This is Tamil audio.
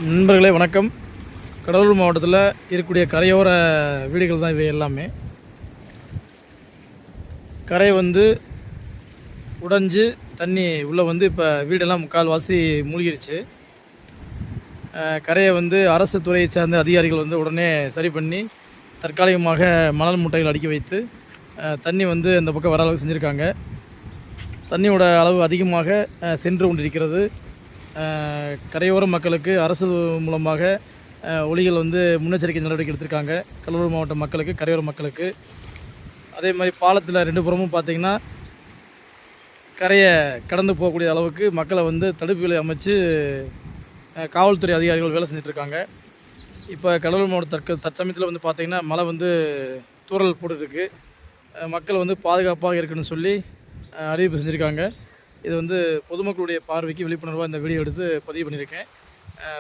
நண்பர்களே வணக்கம். கடலூர் மாவட்டத்தில் இருக்கக்கூடிய கரையோர வீடுகள் தான் இவை எல்லாமே. கரை உடைஞ்சு தண்ணி உள்ளே இப்போ வீடெல்லாம் முக்கால்வாசி மூழ்கிருச்சு. கரையை அரசு துறையை சார்ந்த அதிகாரிகள் உடனே சரி பண்ணி தற்காலிகமாக மணல் மூட்டைகள் அடுக்கி வைத்து தண்ணி அந்த பக்கம் வர அளவுக்கு செஞ்சுருக்காங்க. தண்ணியோட அளவு அதிகமாக சென்று கொண்டிருக்கிறது. கரையோர மக்களுக்கு அரசு மூலமாக ஒலிகள் முன்னெச்சரிக்கை நடவடிக்கை எடுத்திருக்காங்க. கடலூர் மாவட்ட மக்களுக்கு, கரையோர மக்களுக்கு. அதே மாதிரி பாலத்தில் 2 புறமும் பார்த்திங்கன்னா கரையை கடந்து போகக்கூடிய அளவுக்கு மக்களை தடுப்பு வேலை அமைச்சு காவல்துறை அதிகாரிகள் வேலை செஞ்சிட்ருக்காங்க. இப்போ கடலூர் மாவட்ட தற்சமயத்தில் பார்த்திங்கன்னா மழை தூறல் போட்டுருக்கு. மக்கள் பாதுகாப்பாக இருக்குன்னு சொல்லி அறிவிப்பு செஞ்சுருக்காங்க. இது பொதுமக்களுடைய பார்வைக்கு விழிப்புணர்வாக இந்த வீடியோ எடுத்து பதிவு பண்ணியிருக்கேன்.